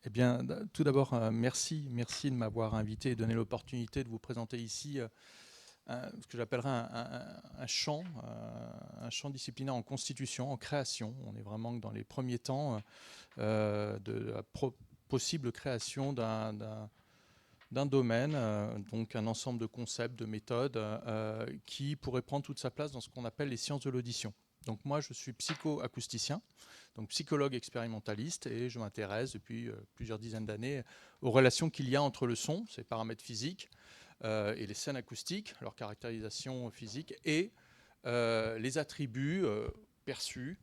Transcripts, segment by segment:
Eh bien, tout d'abord, merci de m'avoir invité et donné l'opportunité de vous présenter ici ce que j'appellerais un champ disciplinaire en constitution, en création. On est vraiment dans les premiers temps de la possible création d'un domaine, donc un ensemble de concepts, de méthodes qui pourrait prendre toute sa place dans ce qu'on appelle les sciences de l'audition. Donc moi, je suis psychoacousticien, donc psychologue expérimentaliste, et je m'intéresse depuis plusieurs dizaines d'années aux relations qu'il y a entre le son, ses paramètres physiques, et les scènes acoustiques, leur caractérisation physique, et les attributs perçus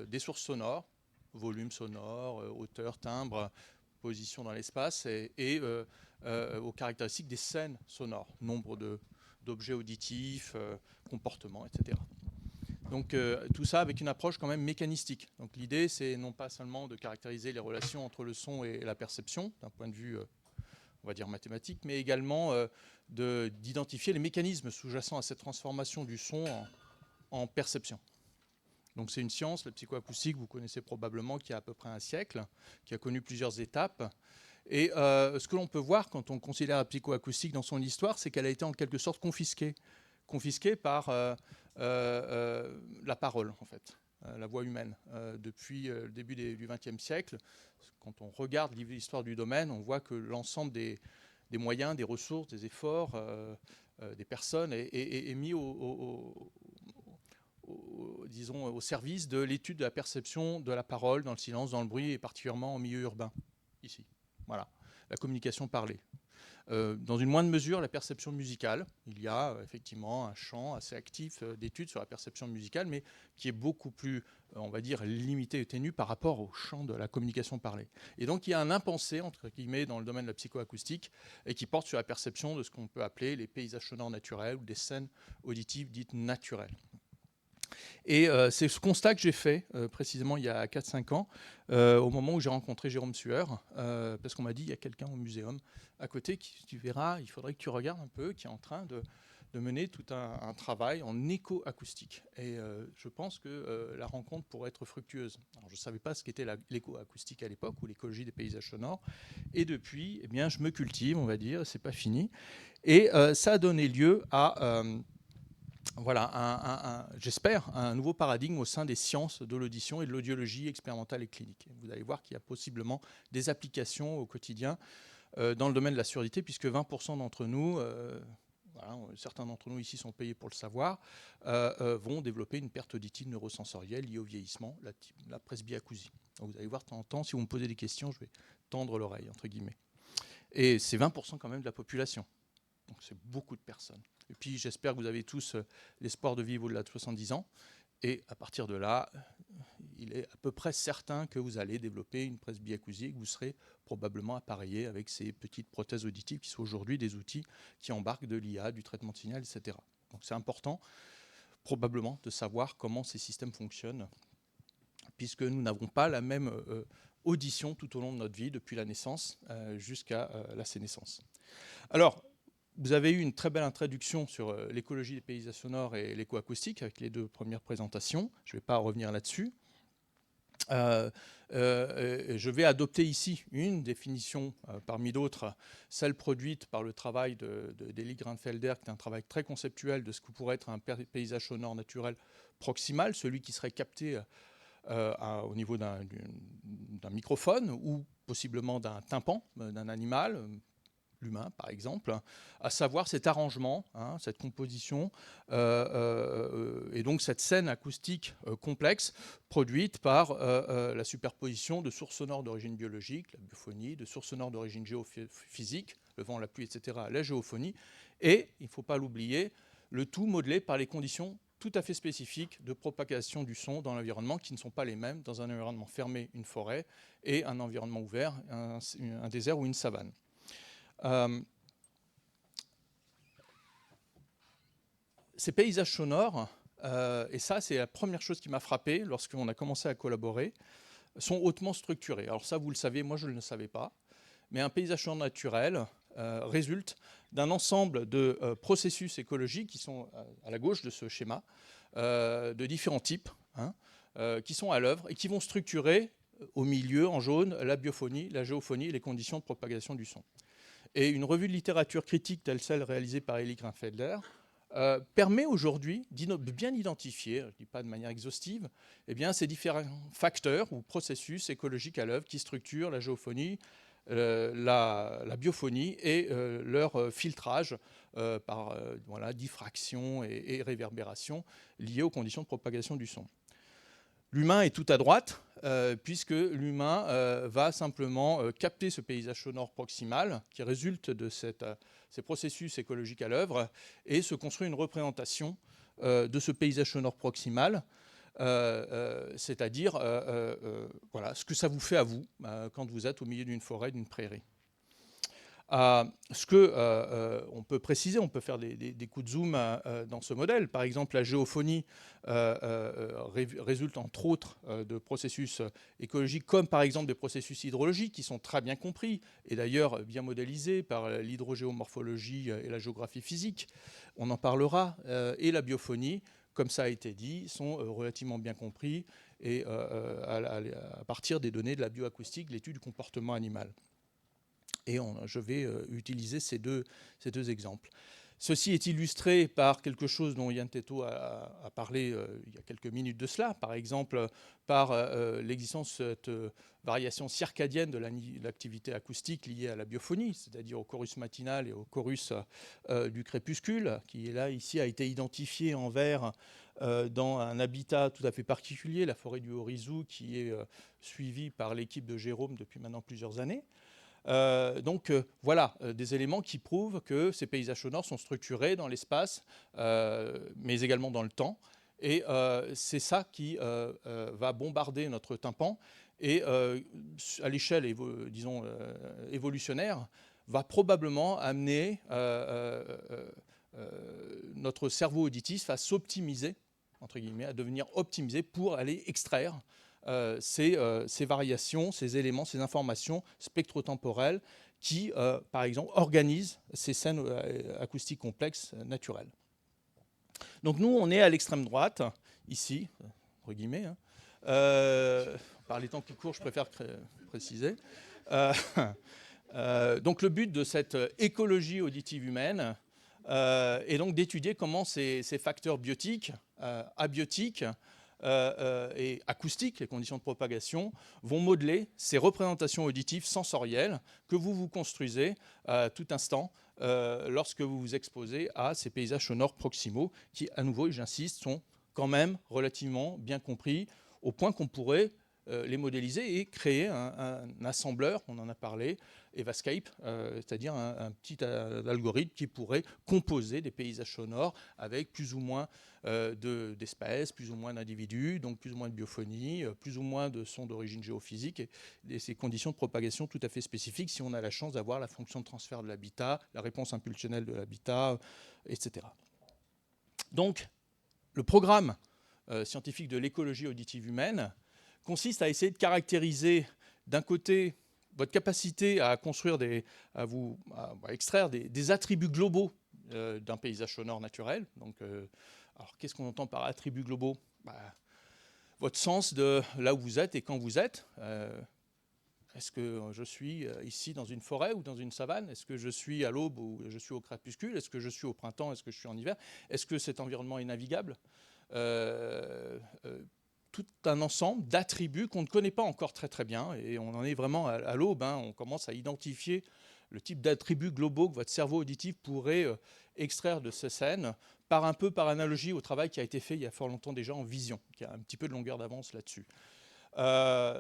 des sources sonores, volume sonore, hauteur, timbre, position dans l'espace, et aux caractéristiques des scènes sonores, nombre d'objets auditifs, comportement, etc. Donc tout ça avec une approche quand même mécanistique. Donc l'idée, c'est non pas seulement de caractériser les relations entre le son et la perception, d'un point de vue, on va dire, mathématique, mais également d'identifier les mécanismes sous-jacents à cette transformation du son en perception. Donc c'est une science, la psychoacoustique, vous connaissez probablement, qui a à peu près un siècle, qui a connu plusieurs étapes. Et ce que l'on peut voir quand on considère la psychoacoustique dans son histoire, c'est qu'elle a été en quelque sorte confisquée par la parole, en fait, la voix humaine. Depuis le début du XXe siècle, quand on regarde l'histoire du domaine, on voit que l'ensemble des moyens, des ressources, des efforts, des personnes est mis disons, au service de l'étude de la perception de la parole dans le silence, dans le bruit, et particulièrement en milieu urbain, ici. Voilà, la communication parlée. Dans une moindre mesure, la perception musicale. Il y a effectivement un champ assez actif d'études sur la perception musicale, mais qui est beaucoup plus, on va dire, limité et ténu par rapport au champ de la communication parlée. Et donc il y a un impensé, entre guillemets, dans le domaine de la psychoacoustique, et qui porte sur la perception de ce qu'on peut appeler les paysages sonores naturels ou des scènes auditives dites naturelles. Et c'est ce constat que j'ai fait précisément il y a 4-5 ans, au moment où j'ai rencontré Jérôme Sueur, parce qu'on m'a dit, il y a quelqu'un au muséum à côté qui, tu verras, il faudrait que tu regardes un peu, qui est en train de mener tout un travail en éco-acoustique. Et je pense que la rencontre pourrait être fructueuse. Alors, je ne savais pas ce qu'était l'éco-acoustique à l'époque, ou l'écologie des paysages sonores. Et depuis, eh bien, je me cultive, on va dire, c'est pas fini. Et ça a donné lieu à... voilà, j'espère, un nouveau paradigme au sein des sciences de l'audition et de l'audiologie expérimentale et clinique. Vous allez voir qu'il y a possiblement des applications au quotidien dans le domaine de la surdité, puisque 20% d'entre nous, voilà, certains d'entre nous ici sont payés pour le savoir, vont développer une perte auditive neurosensorielle liée au vieillissement, la presbyacousie. Donc vous allez voir de temps en temps, si vous me posez des questions, je vais tendre l'oreille, entre guillemets. Et c'est 20% quand même de la population. Donc c'est beaucoup de personnes. Et puis j'espère que vous avez tous l'espoir de vivre au-delà de 70 ans. Et à partir de là, il est à peu près certain que vous allez développer une presbyacousie et que vous serez probablement appareillé avec ces petites prothèses auditives qui sont aujourd'hui des outils qui embarquent de l'IA, du traitement de signal, etc. Donc c'est important probablement de savoir comment ces systèmes fonctionnent, puisque nous n'avons pas la même audition tout au long de notre vie, depuis la naissance jusqu'à la sénescence. Alors, vous avez eu une très belle introduction sur l'écologie des paysages sonores et l'écoacoustique avec les deux premières présentations. Je ne vais pas revenir là-dessus. Je vais adopter ici une définition parmi d'autres, celle produite par le travail d'Eli Granfelder, qui est un travail très conceptuel de ce que pourrait être un paysage sonore naturel proximal, celui qui serait capté au niveau d'un microphone ou possiblement d'un tympan d'un animal, l'humain par exemple, à savoir cet arrangement, hein, cette composition et donc cette scène acoustique complexe produite par la superposition de sources sonores d'origine biologique, la biophonie, de sources sonores d'origine géophysique, le vent, la pluie, etc., la géophonie, et, il ne faut pas l'oublier, le tout modelé par les conditions tout à fait spécifiques de propagation du son dans l'environnement, qui ne sont pas les mêmes dans un environnement fermé, une forêt, et un environnement ouvert, un désert ou une savane. Ces paysages sonores, et ça c'est la première chose qui m'a frappé lorsqu'on a commencé à collaborer, sont hautement structurés. Alors ça vous le savez, moi je ne le savais pas, mais un paysage sonore naturel résulte d'un ensemble de processus écologiques qui sont à la gauche de ce schéma, de différents types, hein, qui sont à l'œuvre et qui vont structurer au milieu, en jaune, la biophonie, la géophonie et les conditions de propagation du son. Et une revue de littérature critique telle celle réalisée par Elie Grinfelder permet aujourd'hui de bien identifier, je ne dis pas de manière exhaustive, eh bien, ces différents facteurs ou processus écologiques à l'œuvre qui structurent la géophonie, la biophonie et leur filtrage par voilà, diffraction et réverbération liées aux conditions de propagation du son. L'humain est tout à droite, puisque l'humain va simplement capter ce paysage sonore proximal qui résulte de ces processus écologiques à l'œuvre et se construit une représentation de ce paysage sonore proximal, c'est-à-dire voilà, ce que ça vous fait à vous quand vous êtes au milieu d'une forêt, d'une prairie. Ce qu'on peut préciser, on peut faire des coups de zoom dans ce modèle. Par exemple, la géophonie résulte entre autres de processus écologiques comme par exemple des processus hydrologiques qui sont très bien compris et d'ailleurs bien modélisés par l'hydrogéomorphologie et la géographie physique. On en parlera. Et la biophonie, comme ça a été dit, sont relativement bien compris et à partir des données de la bioacoustique, l'étude du comportement animal. Et je vais utiliser ces deux exemples. Ceci est illustré par quelque chose dont Yann Teytaud a parlé il y a quelques minutes de cela, par exemple par l'existence de cette variation circadienne de l'activité acoustique liée à la biophonie, c'est-à-dire au chorus matinal et au chorus du crépuscule, qui est là, ici, a été identifié en vert dans un habitat tout à fait particulier, la forêt du Haut-Rizou, qui est suivie par l'équipe de Jérôme depuis maintenant plusieurs années. Donc voilà, des éléments qui prouvent que ces paysages sonores sont structurés dans l'espace, mais également dans le temps. Et c'est ça qui va bombarder notre tympan et à l'échelle, disons, évolutionnaire, va probablement amener notre cerveau auditif à s'optimiser, entre guillemets, à devenir optimisé pour aller extraire ces variations, ces éléments, ces informations spectrotemporelles qui, par exemple, organisent ces scènes acoustiques complexes naturelles. Donc nous, on est à l'extrême droite, ici, entre guillemets. Hein. Par les temps qui courent, je préfère préciser. Donc le but de cette écologie auditive humaine est donc d'étudier comment ces facteurs biotiques, abiotiques, et acoustiques, les conditions de propagation, vont modeler ces représentations auditives sensorielles que vous vous construisez à tout instant lorsque vous vous exposez à ces paysages sonores proximaux qui, à nouveau, j'insiste, sont quand même relativement bien compris au point qu'on pourrait les modéliser et créer un assembleur, on en a parlé, Evascape, c'est-à-dire un petit algorithme qui pourrait composer des paysages sonores avec plus ou moins d'espèces, plus ou moins d'individus, donc plus ou moins de biophonie, plus ou moins de sons d'origine géophysique et ces conditions de propagation tout à fait spécifiques si on a la chance d'avoir la fonction de transfert de l'habitat, la réponse impulsionnelle de l'habitat, etc. Donc, le programme scientifique de l'écologie auditive humaine consiste à essayer de caractériser d'un côté votre capacité à construire à extraire des attributs globaux d'un paysage sonore naturel. Donc, alors, qu'est-ce qu'on entend par attributs globaux ? Votre sens de là où vous êtes et quand vous êtes. Est-ce que je suis ici dans une forêt ou dans une savane ? Est-ce que je suis à l'aube ou je suis au crépuscule ? Est-ce que je suis au printemps ? Est-ce que je suis en hiver ? Est-ce que cet environnement est navigable ? Tout un ensemble d'attributs qu'on ne connaît pas encore très très bien et on en est vraiment à l'aube. Hein. On commence à identifier le type d'attributs globaux que votre cerveau auditif pourrait extraire de ces scènes par analogie au travail qui a été fait il y a fort longtemps déjà en vision, qui a un petit peu de longueur d'avance là-dessus.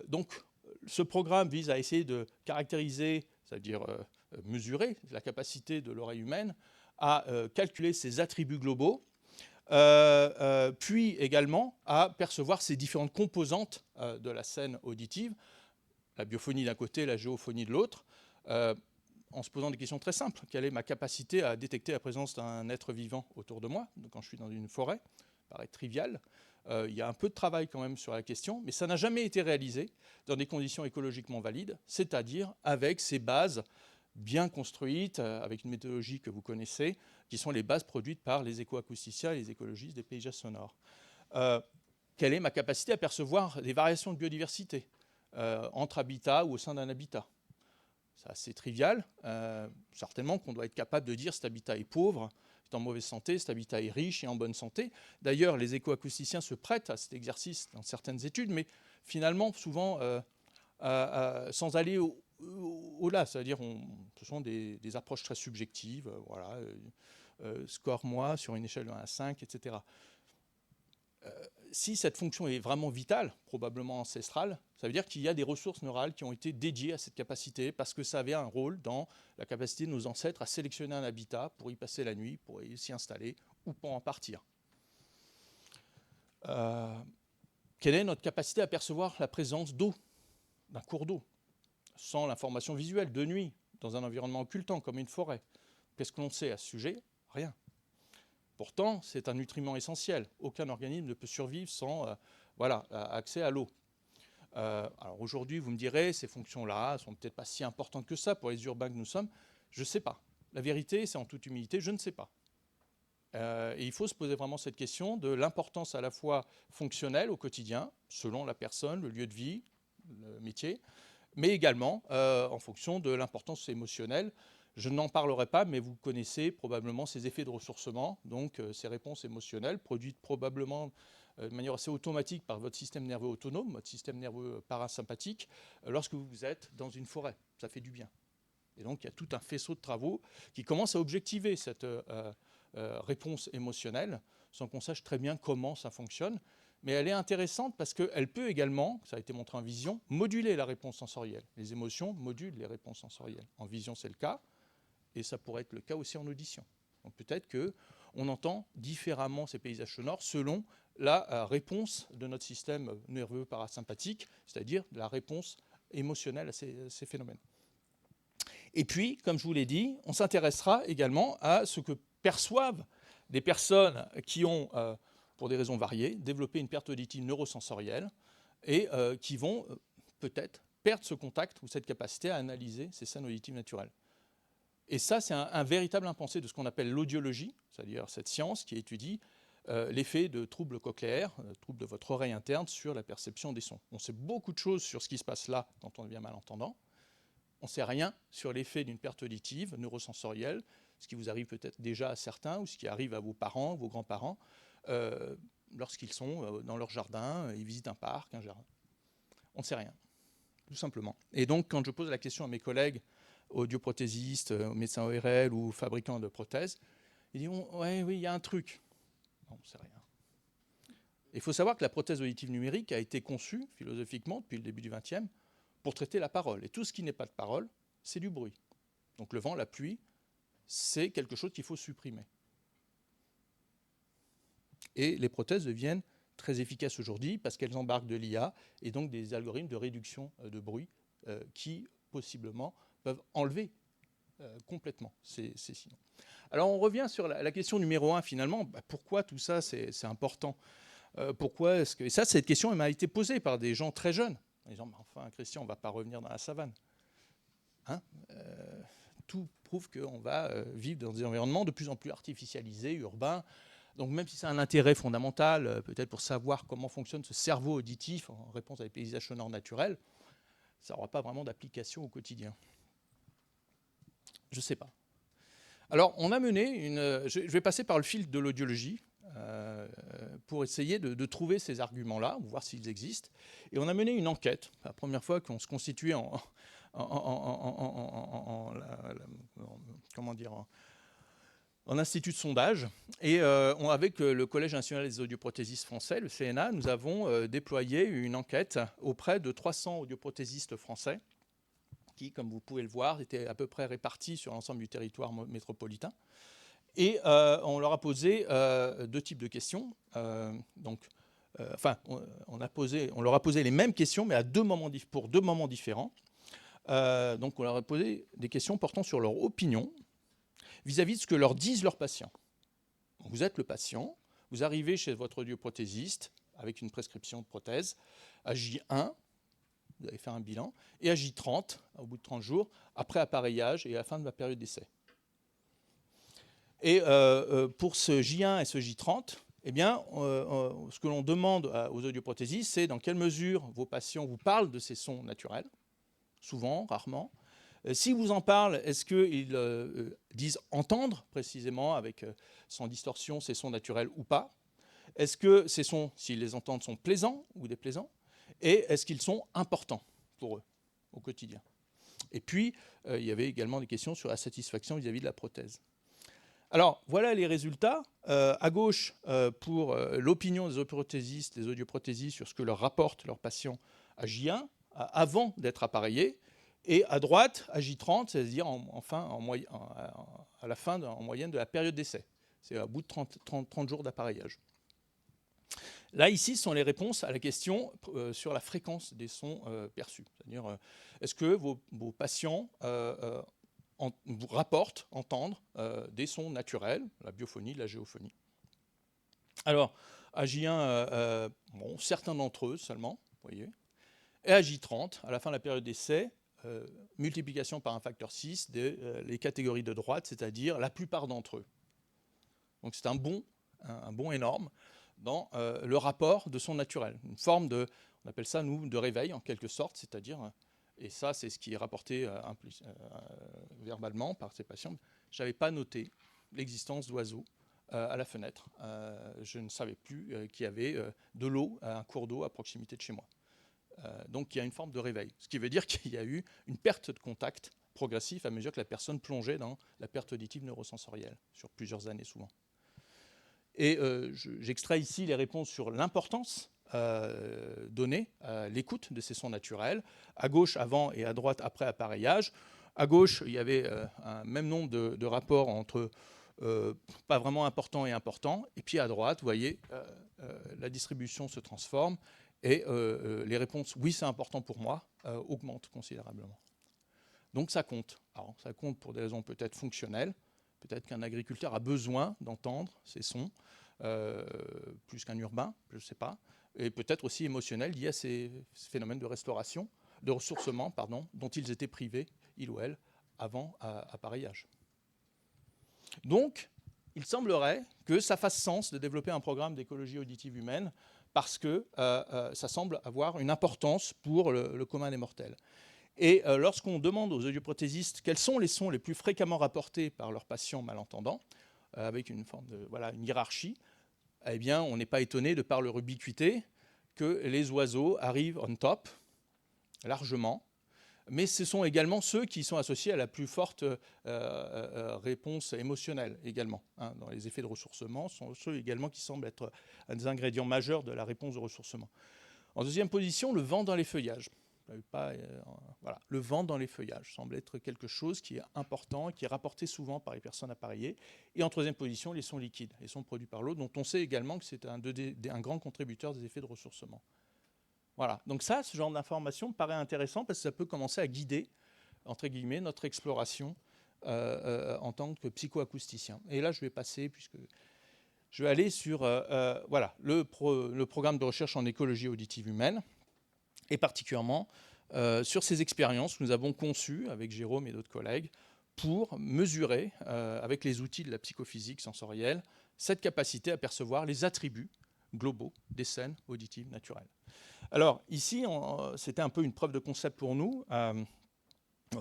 Donc ce programme vise à essayer de caractériser, c'est-à-dire mesurer la capacité de l'oreille humaine à calculer ces attributs globaux, puis également à percevoir ces différentes composantes de la scène auditive, la biophonie d'un côté, la géophonie de l'autre, en se posant des questions très simples. Quelle est ma capacité à détecter la présence d'un être vivant autour de moi, quand je suis dans une forêt ? Ça paraît trivial. Il y a un peu de travail quand même sur la question, mais ça n'a jamais été réalisé dans des conditions écologiquement valides, c'est-à-dire avec ces bases bien construites, avec une méthodologie que vous connaissez, qui sont les bases produites par les écoacousticiens et les écologistes des paysages sonores. Quelle est ma capacité à percevoir des variations de biodiversité ? entre habitats ou au sein d'un habitat. C'est assez trivial. Certainement qu'on doit être capable de dire cet habitat est pauvre, est en mauvaise santé, cet habitat est riche et en bonne santé. D'ailleurs, les écoacousticiens se prêtent à cet exercice dans certaines études, mais finalement, souvent, sans aller au-delà. C'est-à-dire, ce sont des approches très subjectives. Voilà, score moi sur une échelle de 1 à 5, etc. Si cette fonction est vraiment vitale, probablement ancestrale, ça veut dire qu'il y a des ressources neurales qui ont été dédiées à cette capacité parce que ça avait un rôle dans la capacité de nos ancêtres à sélectionner un habitat pour y passer la nuit, pour s'y installer ou pour en partir. Quelle est notre capacité à percevoir la présence d'eau, d'un cours d'eau, sans l'information visuelle, de nuit, dans un environnement occultant comme une forêt? Qu'est-ce que l'on sait à ce sujet? Rien. Pourtant, c'est un nutriment essentiel. Aucun organisme ne peut survivre sans accès à l'eau. Alors aujourd'hui, vous me direz, ces fonctions-là ne sont peut-être pas si importantes que ça pour les urbains que nous sommes. Je ne sais pas. La vérité, c'est en toute humilité, je ne sais pas. Et il faut se poser vraiment cette question de l'importance à la fois fonctionnelle au quotidien, selon la personne, le lieu de vie, le métier, mais également en fonction de l'importance émotionnelle. Je n'en parlerai pas, mais vous connaissez probablement ces effets de ressourcement, donc ces réponses émotionnelles produites probablement de manière assez automatique par votre système nerveux autonome, votre système nerveux parasympathique, lorsque vous êtes dans une forêt. Ça fait du bien. Et donc il y a tout un faisceau de travaux qui commencent à objectiver cette réponse émotionnelle, sans qu'on sache très bien comment ça fonctionne. Mais elle est intéressante parce qu'elle peut également, ça a été montré en vision, moduler la réponse sensorielle. Les émotions modulent les réponses sensorielles. En vision, c'est le cas. Et ça pourrait être le cas aussi en audition. Donc peut-être qu'on entend différemment ces paysages sonores selon la réponse de notre système nerveux parasympathique, c'est-à-dire la réponse émotionnelle à ces phénomènes. Et puis, comme je vous l'ai dit, on s'intéressera également à ce que perçoivent des personnes qui ont, pour des raisons variées, développé une perte auditive neurosensorielle et qui vont peut-être perdre ce contact ou cette capacité à analyser ces scènes auditives naturelles. Et ça, c'est un véritable impensé de ce qu'on appelle l'audiologie, c'est-à-dire cette science qui étudie l'effet de troubles cochléaires, troubles de votre oreille interne sur la perception des sons. On sait beaucoup de choses sur ce qui se passe là quand on devient malentendant. On ne sait rien sur l'effet d'une perte auditive neurosensorielle, ce qui vous arrive peut-être déjà à certains ou ce qui arrive à vos parents, vos grands-parents, lorsqu'ils sont dans leur jardin, ils visitent un parc, un jardin. On ne sait rien, tout simplement. Et donc, quand je pose la question à mes collègues, audioprothésistes, médecins ORL ou fabricants de prothèses, ils disent ouais, oui, il y a un truc. Non, c'est rien. Il faut savoir que la prothèse auditive numérique a été conçue philosophiquement depuis le début du XXe pour traiter la parole. Et tout ce qui n'est pas de parole, c'est du bruit. Donc le vent, la pluie, c'est quelque chose qu'il faut supprimer. Et les prothèses deviennent très efficaces aujourd'hui parce qu'elles embarquent de l'IA et donc des algorithmes de réduction de bruit qui, possiblement, peuvent enlever complètement ces signaux. Alors on revient sur la question numéro 1 finalement. Pourquoi tout ça c'est important? Pourquoi est-ce que... Et ça, cette question elle m'a été posée par des gens très jeunes. En disant, enfin Christian, on ne va pas revenir dans la savane. Hein, tout prouve qu'on va vivre dans des environnements de plus en plus artificialisés, urbains. Donc même si c'est un intérêt fondamental, peut-être pour savoir comment fonctionne ce cerveau auditif en réponse à des paysages sonores naturels, ça n'aura pas vraiment d'application au quotidien. Je ne sais pas. Alors, on a mené une... Je vais passer par le fil de l'audiologie pour essayer de trouver ces arguments-là, voir s'ils existent. Et on a mené une enquête, la première fois qu'on se constituait en institut de sondage. Et avec le Collège national des audioprothésistes français, le CNA, nous avons déployé une enquête auprès de 300 audioprothésistes français qui, comme vous pouvez le voir, étaient à peu près répartis sur l'ensemble du territoire métropolitain. Et on leur a posé deux types de questions. On leur a posé les mêmes questions, mais pour deux moments différents. Donc on leur a posé des questions portant sur leur opinion vis-à-vis de ce que leur disent leurs patients. Vous êtes le patient, vous arrivez chez votre audioprothésiste avec une prescription de prothèse, à J1, vous allez faire un bilan, et à J30, au bout de 30 jours, après appareillage et à la fin de la période d'essai. Et pour ce J1 et ce J30, eh bien, ce que l'on demande aux audioprothésistes, c'est dans quelle mesure vos patients vous parlent de ces sons naturels, souvent, rarement. Si vous en parlent, est-ce qu'ils disent entendre précisément, avec sans distorsion, ces sons naturels ou pas? Est-ce que ces sons, s'ils les entendent, sont plaisants ou déplaisants? Et est-ce qu'ils sont importants pour eux au quotidien? Et puis, il y avait également des questions sur la satisfaction vis-à-vis de la prothèse. Alors, voilà les résultats. À gauche, pour l'opinion des audioprothésistes sur ce que leur rapportent leurs patients à J1, avant d'être appareillés, et à droite, à J30, c'est-à-dire à la fin, en moyenne, de la période d'essai. C'est au bout de 30 jours d'appareillage. Là, ici, ce sont les réponses à la question sur la fréquence des sons perçus. C'est-à-dire, est-ce que vos patients vous rapportent entendre des sons naturels, la biophonie, la géophonie? Alors, à J1, bon, certains d'entre eux seulement, vous voyez. Et à J30, à la fin de la période d'essai, multiplication par un facteur 6 des catégories de droite, c'est-à-dire la plupart d'entre eux. Donc c'est un bond énorme dans le rapport de son naturel. Une forme de, on appelle ça, nous, de réveil, en quelque sorte, c'est-à-dire, et ça, c'est ce qui est rapporté verbalement par ces patients. Je n'avais pas noté l'existence d'oiseaux à la fenêtre. Je ne savais plus qu'il y avait de l'eau, un cours d'eau à proximité de chez moi. Donc il y a une forme de réveil, ce qui veut dire qu'il y a eu une perte de contact progressif à mesure que la personne plongeait dans la perte auditive neurosensorielle, sur plusieurs années souvent. Et j'extrais ici les réponses sur l'importance donnée à l'écoute de ces sons naturels, à gauche avant et à droite après appareillage. À gauche, il y avait un même nombre de rapports entre pas vraiment important et important, et puis à droite, vous voyez, la distribution se transforme, et les réponses « oui, c'est important pour moi » augmentent considérablement. Donc ça compte. Alors, ça compte pour des raisons peut-être fonctionnelles. Peut-être qu'un agriculteur a besoin d'entendre ces sons, plus qu'un urbain, je ne sais pas. Et peut-être aussi émotionnels, liés à ces phénomènes de restauration, de ressourcement, pardon, dont ils étaient privés, il ou elle, avant appareillage. Donc, il semblerait que ça fasse sens de développer un programme d'écologie auditive humaine parce que ça semble avoir une importance pour le commun des mortels. Et lorsqu'on demande aux audioprothésistes quels sont les sons les plus fréquemment rapportés par leurs patients malentendants, avec une forme de une hiérarchie, eh bien, on n'est pas étonné, de par leur ubiquité, que les oiseaux arrivent on top, largement. Mais ce sont également ceux qui sont associés à la plus forte réponse émotionnelle également. Hein, dans les effets de ressourcement, ce sont ceux également qui semblent être des ingrédients majeurs de la réponse de ressourcement. En deuxième position, le vent dans les feuillages. Voilà. Le vent dans les feuillages semble être quelque chose qui est important, qui est rapporté souvent par les personnes appareillées. Et en troisième position, les sons liquides, les sons produits par l'eau, dont on sait également que c'est un grand contributeur des effets de ressourcement. Voilà, donc ça, ce genre d'information me paraît intéressant parce que ça peut commencer à guider, entre guillemets, notre exploration en tant que psychoacousticien. Et là, je vais passer, puisque je vais aller sur le programme de recherche en écologie auditive humaine, et particulièrement sur ces expériences que nous avons conçues avec Jérôme et d'autres collègues pour mesurer, avec les outils de la psychophysique sensorielle, cette capacité à percevoir les attributs globaux des scènes auditives naturelles. Alors ici, c'était un peu une preuve de concept pour nous,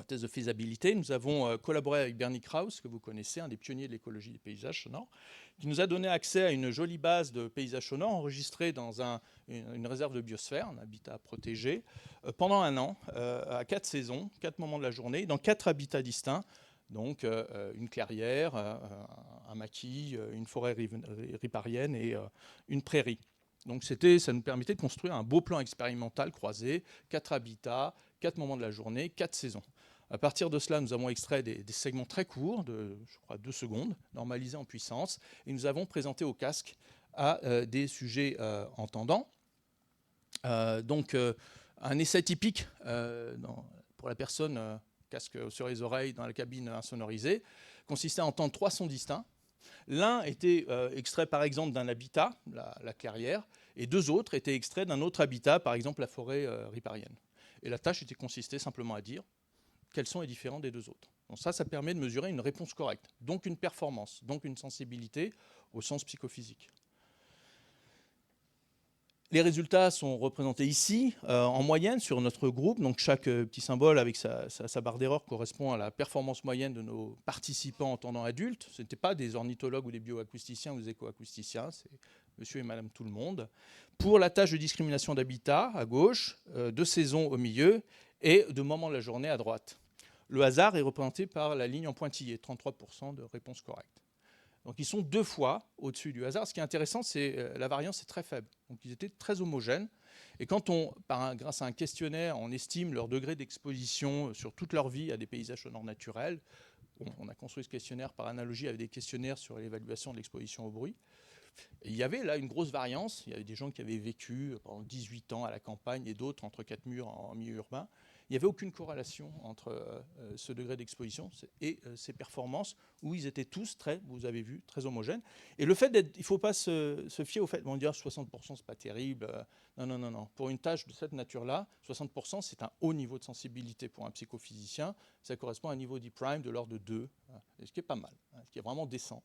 thèse de faisabilité. Nous avons collaboré avec Bernie Krause, que vous connaissez, un des pionniers de l'écologie des paysages sonores, qui nous a donné accès à une jolie base de paysages sonores enregistrés dans une réserve de biosphère, un habitat protégé, pendant un an, à 4 saisons, 4 moments de la journée, dans 4 habitats distincts, donc une clairière, un maquis, une forêt riparienne et une prairie. Donc ça nous permettait de construire un beau plan expérimental croisé, 4 habitats, 4 moments de la journée, 4 saisons. À partir de cela, nous avons extrait des segments très courts, de, je crois, 2 secondes, normalisés en puissance, et nous avons présenté au casque à des sujets entendants. Donc, un essai typique pour la personne, casque sur les oreilles dans la cabine insonorisée, consistait à entendre 3 sons distincts. L'un était extrait par exemple d'un habitat, la clairière, et 2 autres étaient extraits d'un autre habitat, par exemple la forêt riparienne. Et la tâche consistait simplement à dire quels son est différent des 2 autres. Donc ça permet de mesurer une réponse correcte, donc une performance, donc une sensibilité au sens psychophysique. Les résultats sont représentés ici, en moyenne, sur notre groupe. Donc chaque petit symbole avec sa barre d'erreur correspond à la performance moyenne de nos participants entendants adultes. Ce n'étaient pas des ornithologues ou des bioacousticiens ou des écoacousticiens, c'est monsieur et madame tout le monde. Pour la tâche de discrimination d'habitat, à gauche, de saison au milieu, et de moment de la journée à droite. Le hasard est représenté par la ligne en pointillé, 33% de réponses correctes. Donc ils sont 2 fois au-dessus du hasard. Ce qui est intéressant, c'est la variance est très faible. Donc ils étaient très homogènes. Et quand grâce à un questionnaire, on estime leur degré d'exposition sur toute leur vie à des paysages sonores naturels, on a construit ce questionnaire par analogie avec des questionnaires sur l'évaluation de l'exposition au bruit. Et il y avait là une grosse variance. Il y avait des gens qui avaient vécu pendant 18 ans à la campagne et d'autres entre 4 murs en milieu urbain. Il n'y avait aucune corrélation entre ce degré d'exposition et ces performances, où ils étaient tous vous avez vu, très homogènes. Et le fait il ne faut pas se fier au fait, on dit 60%, c'est pas terrible. Non. Pour une tâche de cette nature-là, 60%, c'est un haut niveau de sensibilité pour un psychophysicien. Ça correspond à un niveau d'E' de l'ordre de 2, ce qui est pas mal, ce qui est vraiment décent.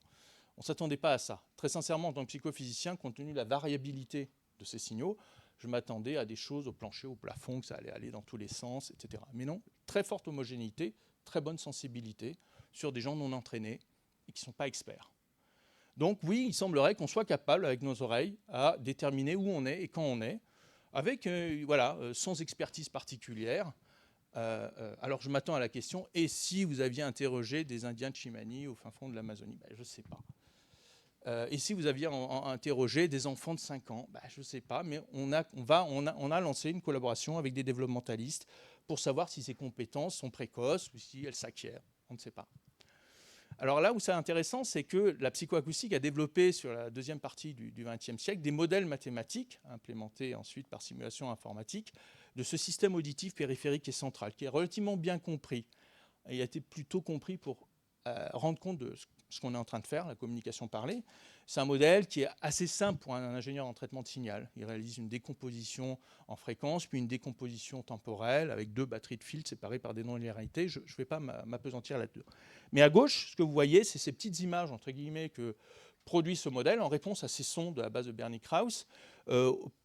On ne s'attendait pas à ça. Très sincèrement, en tant que psychophysicien, compte tenu de la variabilité de ces signaux, je m'attendais à des choses au plancher, au plafond, que ça allait aller dans tous les sens, etc. Mais non, très forte homogénéité, très bonne sensibilité sur des gens non entraînés et qui ne sont pas experts. Donc oui, il semblerait qu'on soit capable, avec nos oreilles, à déterminer où on est et quand on est, avec, sans expertise particulière. Alors je m'attends à la question, et si vous aviez interrogé des Indiens de Chimani au fin fond de l'Amazonie? Je ne sais pas. Et si vous aviez interrogé des enfants de 5 ans, je ne sais pas, mais on a lancé une collaboration avec des développementalistes pour savoir si ces compétences sont précoces ou si elles s'acquièrent. On ne sait pas. Alors là où c'est intéressant, c'est que la psychoacoustique a développé sur la deuxième partie du XXe siècle des modèles mathématiques, implémentés ensuite par simulation informatique, de ce système auditif périphérique et central, qui est relativement bien compris. Il a été plutôt compris pour rendre compte de ce qu'on est en train de faire, la communication parlée. C'est un modèle qui est assez simple pour un ingénieur en traitement de signal. Il réalise une décomposition en fréquence, puis une décomposition temporelle avec 2 batteries de filtres séparées par des non-linéarités. Je ne vais pas m'appesantir là-dedans. Mais à gauche, ce que vous voyez, c'est ces petites images, entre guillemets, que produit ce modèle en réponse à ces sons de la base de Bernie Krause.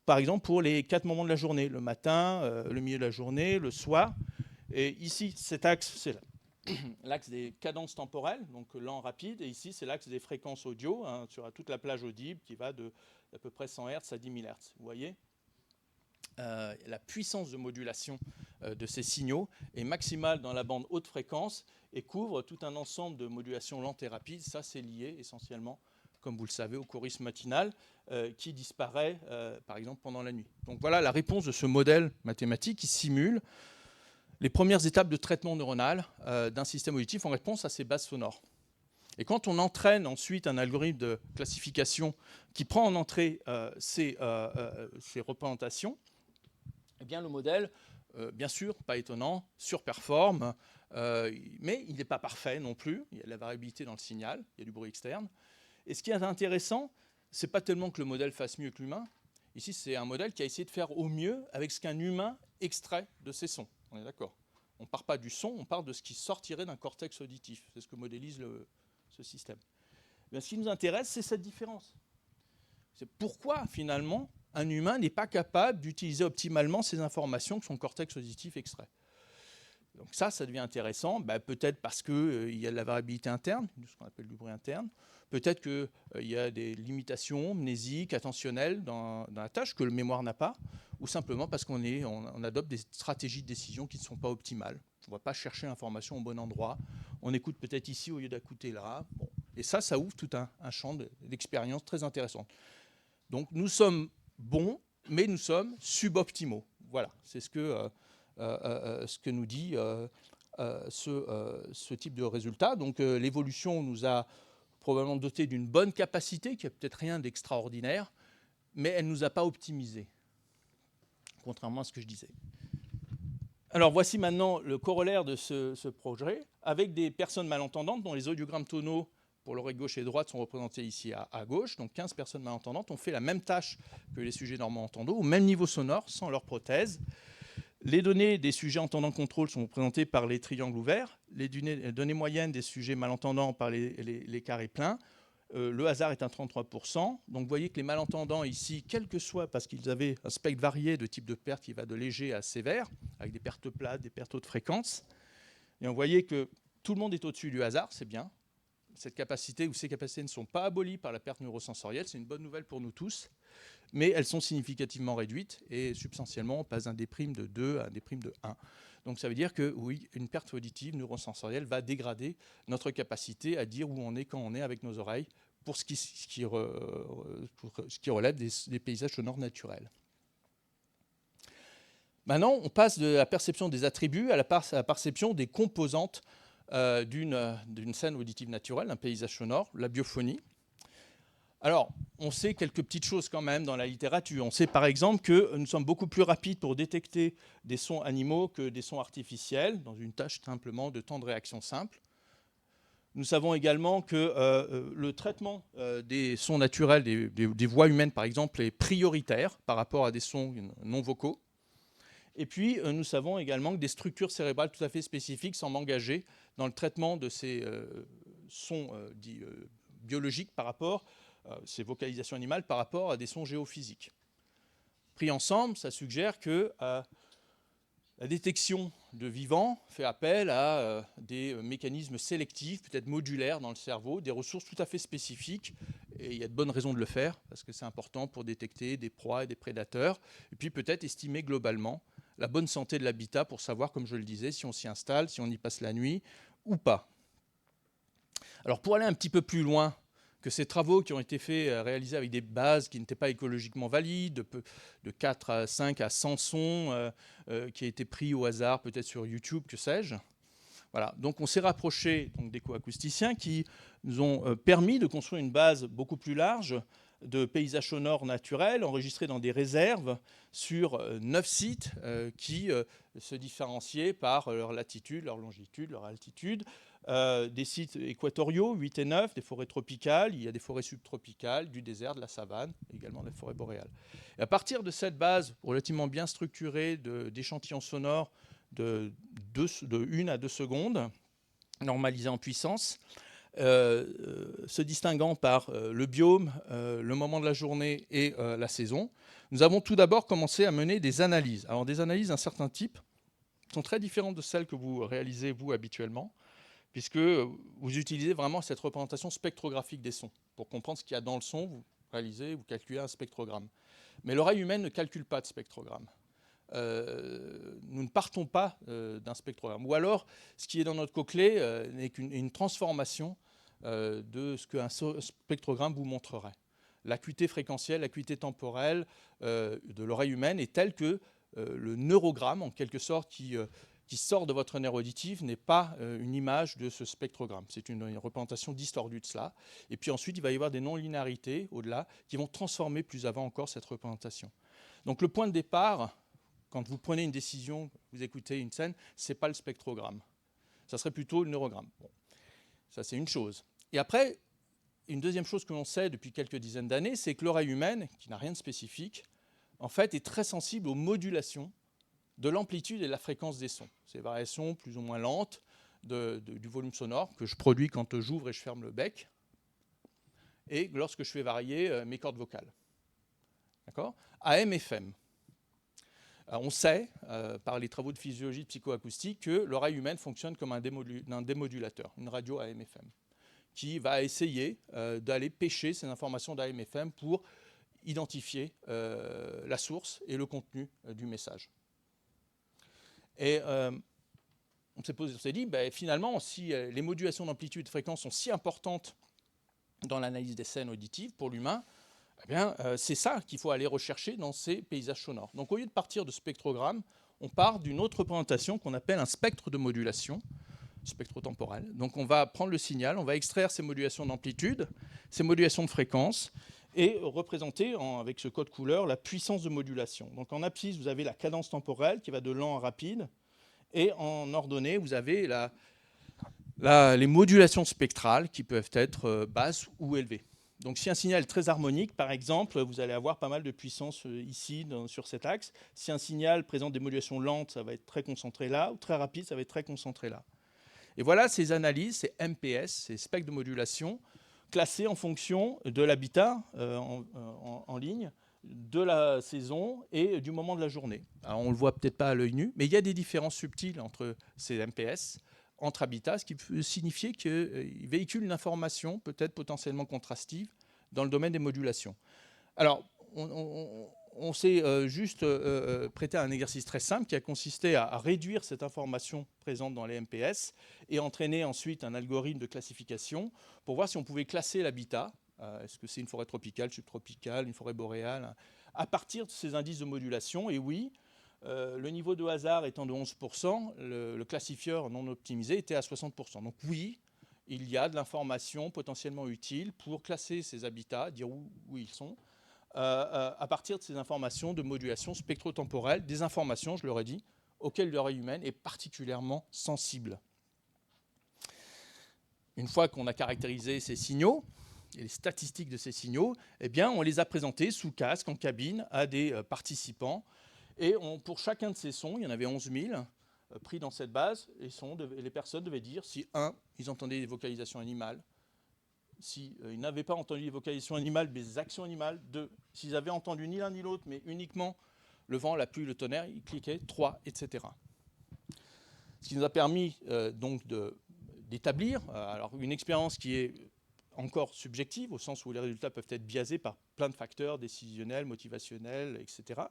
Par exemple, pour les 4 moments de la journée, le matin, le milieu de la journée, le soir. Et ici, cet axe, c'est l'axe des cadences temporelles, donc lent, rapide, et ici c'est l'axe des fréquences audio, sur toute la plage audible qui va d'à peu près 100 Hz à 10 000 Hz. Vous voyez, la puissance de modulation de ces signaux est maximale dans la bande haute fréquence et couvre tout un ensemble de modulations lentes et rapides. Ça, c'est lié essentiellement, comme vous le savez, au chorisme matinal qui disparaît, par exemple, pendant la nuit. Donc voilà la réponse de ce modèle mathématique qui simule les premières étapes de traitement neuronal d'un système auditif en réponse à ces bases sonores. Et quand on entraîne ensuite un algorithme de classification qui prend en entrée ces représentations, eh bien le modèle, bien sûr, pas étonnant, surperforme, mais il n'est pas parfait non plus. Il y a de la variabilité dans le signal, il y a du bruit externe. Et ce qui est intéressant, ce n'est pas tellement que le modèle fasse mieux que l'humain. Ici, c'est un modèle qui a essayé de faire au mieux avec ce qu'un humain extrait de ses sons. On est d'accord. On ne part pas du son, on part de ce qui sortirait d'un cortex auditif. C'est ce que modélise ce système. Mais ce qui nous intéresse, c'est cette différence. C'est pourquoi, finalement, un humain n'est pas capable d'utiliser optimalement ces informations que son cortex auditif extrait. Donc ça devient intéressant, peut-être parce qu'il y a de la variabilité interne, ce qu'on appelle du bruit interne. Peut-être qu'il y a des limitations mnésiques, attentionnelles dans la tâche que le mémoire n'a pas, ou simplement parce qu'on adopte des stratégies de décision qui ne sont pas optimales. On ne va pas chercher l'information au bon endroit. On écoute peut-être ici au lieu d'écouter là. Bon. Et ça ouvre tout un champ d'expérience très intéressant. Donc nous sommes bons, mais nous sommes suboptimaux. Voilà, c'est ce que nous dit ce type de résultat. Donc l'évolution nous a probablement doté d'une bonne capacité, qui n'a peut-être rien d'extraordinaire, mais elle ne nous a pas optimisés, contrairement à ce que je disais. Alors voici maintenant le corollaire de ce projet, avec des personnes malentendantes dont les audiogrammes tonaux pour l'oreille gauche et droite sont représentés ici à gauche. Donc 15 personnes malentendantes ont fait la même tâche que les sujets normaux entendants, au même niveau sonore, sans leur prothèse. Les données des sujets entendants contrôle sont représentées par les triangles ouverts, les données moyennes des sujets malentendants par les carrés pleins. le hasard est à 33%. Donc vous voyez que les malentendants ici, quel que soit, parce qu'ils avaient un spectre varié de type de perte qui va de léger à sévère, avec des pertes plates, des pertes haute fréquence. Et on voyait que tout le monde est au-dessus du hasard, c'est bien. Cette capacité ou ces capacités ne sont pas abolies par la perte neurosensorielle, c'est une bonne nouvelle pour nous tous, mais elles sont significativement réduites et substantiellement on passe d'un D' de 2 à un D' de 1. Donc ça veut dire que oui, une perte auditive neurosensorielle va dégrader notre capacité à dire où on est quand on est avec nos oreilles pour ce qui relève des paysages sonores naturels. Maintenant, on passe de la perception des attributs à la perception des composantes d'une scène auditive naturelle, d'un paysage sonore, la biophonie. Alors, on sait quelques petites choses quand même dans la littérature. On sait par exemple que nous sommes beaucoup plus rapides pour détecter des sons animaux que des sons artificiels, dans une tâche simplement de temps de réaction simple. Nous savons également que le traitement des sons naturels, des voix humaines par exemple, est prioritaire par rapport à des sons non vocaux. Et puis, nous savons également que des structures cérébrales tout à fait spécifiques semblent engagées dans le traitement de ces sons dits biologiques par rapport, ces vocalisations animales par rapport à des sons géophysiques. Pris ensemble, ça suggère que la détection de vivants fait appel à des mécanismes sélectifs, peut-être modulaires dans le cerveau, des ressources tout à fait spécifiques. Et il y a de bonnes raisons de le faire, parce que c'est important pour détecter des proies et des prédateurs. Et puis peut-être estimer globalement la bonne santé de l'habitat pour savoir, comme je le disais, si on s'y installe, si on y passe la nuit ou pas. Alors pour aller un petit peu plus loin que ces travaux qui ont été réalisés avec des bases qui n'étaient pas écologiquement valides, de 4 à 5 à 100 sons qui a été pris au hasard, peut-être sur YouTube, que sais-je. Voilà. Donc on s'est rapproché d'éco-acousticiens qui nous ont permis de construire une base beaucoup plus large de paysages sonores naturels enregistrés dans des réserves sur 9 sites qui se différenciaient par leur latitude, leur longitude, leur altitude. Des sites équatoriaux, 8 et 9, des forêts tropicales, il y a des forêts subtropicales, du désert, de la savane, également des forêts boréales. Et à partir de cette base relativement bien structurée d'échantillons sonores de 1 à 2 secondes, normalisés en puissance, se distinguant par le biome, le moment de la journée et la saison, nous avons tout d'abord commencé à mener des analyses. Alors des analyses d'un certain type sont très différentes de celles que vous réalisez, vous, habituellement, puisque vous utilisez vraiment cette représentation spectrographique des sons. Pour comprendre ce qu'il y a dans le son, vous réalisez, vous calculez un spectrogramme. Mais l'oreille humaine ne calcule pas de spectrogramme. Nous ne partons pas d'un spectrogramme. Ou alors, ce qui est dans notre cochlée n'est qu'une transformation de ce qu'un spectrogramme vous montrerait. L'acuité fréquentielle, l'acuité temporelle de l'oreille humaine est telle que le neurogramme, en quelque sorte, qui sort de votre nerf auditif n'est pas une image de ce spectrogramme. C'est une représentation distordue de cela. Et puis ensuite, il va y avoir des non-linéarités au-delà qui vont transformer plus avant encore cette représentation. Donc le point de départ, quand vous prenez une décision, vous écoutez une scène, ce n'est pas le spectrogramme. Ça serait plutôt le neurogramme. Bon. Ça, c'est une chose. Et après, une deuxième chose que l'on sait depuis quelques dizaines d'années, c'est que l'oreille humaine, qui n'a rien de spécifique, en fait, est très sensible aux modulations de l'amplitude et de la fréquence des sons. Ces variations plus ou moins lentes du volume sonore que je produis quand j'ouvre et je ferme le bec, et lorsque je fais varier mes cordes vocales. D'accord ? AM, FM. On sait, par les travaux de physiologie de psychoacoustique, que l'oreille humaine fonctionne comme un démodulateur, une radio AM-FM, qui va essayer d'aller pêcher ces informations d'AM-FM pour identifier la source et le contenu du message. Et on s'est dit, finalement, si les modulations d'amplitude et de fréquence sont si importantes dans l'analyse des scènes auditives pour l'humain, c'est ça qu'il faut aller rechercher dans ces paysages sonores. Donc au lieu de partir de spectrogrammes, on part d'une autre représentation qu'on appelle un spectre de modulation, spectrotemporel. Donc on va prendre le signal, on va extraire ces modulations d'amplitude, ces modulations de fréquence, et représenter avec ce code couleur la puissance de modulation. Donc en abscisse, vous avez la cadence temporelle qui va de lent à rapide, et en ordonnée, vous avez les modulations spectrales qui peuvent être basses ou élevées. Donc si un signal est très harmonique, par exemple, vous allez avoir pas mal de puissance ici, sur cet axe. Si un signal présente des modulations lentes, ça va être très concentré là, ou très rapide, ça va être très concentré là. Et voilà ces analyses, ces MPS, ces spectres de modulation, classés en fonction de l'habitat en ligne, de la saison et du moment de la journée. Alors, on ne le voit peut-être pas à l'œil nu, mais il y a des différences subtiles entre ces MPS, entre habitats, ce qui peut signifier qu'ils véhiculent une information peut-être potentiellement contrastive dans le domaine des modulations. Alors, on s'est juste prêté à un exercice très simple qui a consisté à réduire cette information présente dans les MPS et entraîner ensuite un algorithme de classification pour voir si on pouvait classer l'habitat. Est-ce que c'est une forêt tropicale, subtropicale, une forêt boréale, à partir de ces indices de modulation. Et oui, le niveau de hasard étant de 11%, le classifieur non optimisé était à 60%. Donc oui, il y a de l'information potentiellement utile pour classer ces habitats, dire où ils sont, à partir de ces informations de modulation spectro-temporelle, des informations, je l'aurais dit, auxquelles l'oreille humaine est particulièrement sensible. Une fois qu'on a caractérisé ces signaux, et les statistiques de ces signaux, eh bien, on les a présentés sous casque, en cabine, à des participants. Et pour chacun de ces sons, il y en avait 11 000 pris dans cette base, et les personnes devaient dire si, 1, ils entendaient des vocalisations animales, s'ils n'avaient pas entendu des vocalisations animales, mais des actions animales, 2, s'ils avaient entendu ni l'un ni l'autre, mais uniquement le vent, la pluie, le tonnerre, ils cliquaient, 3, etc. Ce qui nous a permis donc d'établir alors une expérience qui est encore subjective, au sens où les résultats peuvent être biaisés par plein de facteurs décisionnels, motivationnels, etc.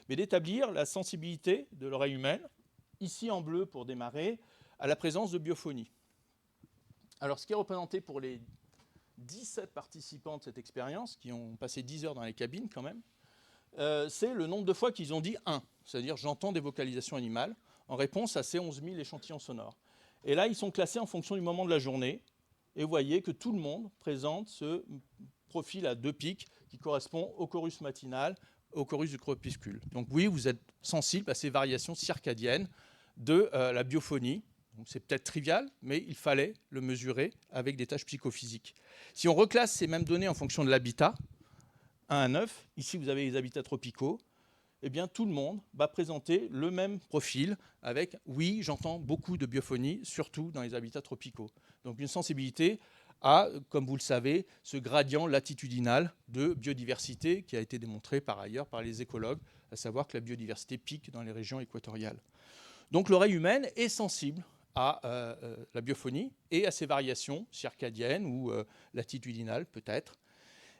Mais d'établir la sensibilité de l'oreille humaine, ici en bleu pour démarrer, à la présence de biophonie. Alors ce qui est représenté pour les 17 participants de cette expérience, qui ont passé 10 heures dans les cabines quand même, c'est le nombre de fois qu'ils ont dit 1, c'est-à-dire j'entends des vocalisations animales, en réponse à ces 11 000 échantillons sonores. Et là, ils sont classés en fonction du moment de la journée, et vous voyez que tout le monde présente ce profil à 2 pics qui correspond au chorus matinal, au chorus du crépuscule. Donc oui, vous êtes sensible à ces variations circadiennes de la biophonie. C'est peut-être trivial, mais il fallait le mesurer avec des tâches psychophysiques. Si on reclasse ces mêmes données en fonction de l'habitat, 1 à 9, ici vous avez les habitats tropicaux, eh bien tout le monde va présenter le même profil avec « oui, j'entends beaucoup de biophonie, surtout dans les habitats tropicaux ». Donc une sensibilité à, comme vous le savez, ce gradient latitudinal de biodiversité qui a été démontré par ailleurs par les écologues, à savoir que la biodiversité pique dans les régions équatoriales. Donc l'oreille humaine est sensible à la biophonie et à ses variations circadiennes ou latitudinales peut-être.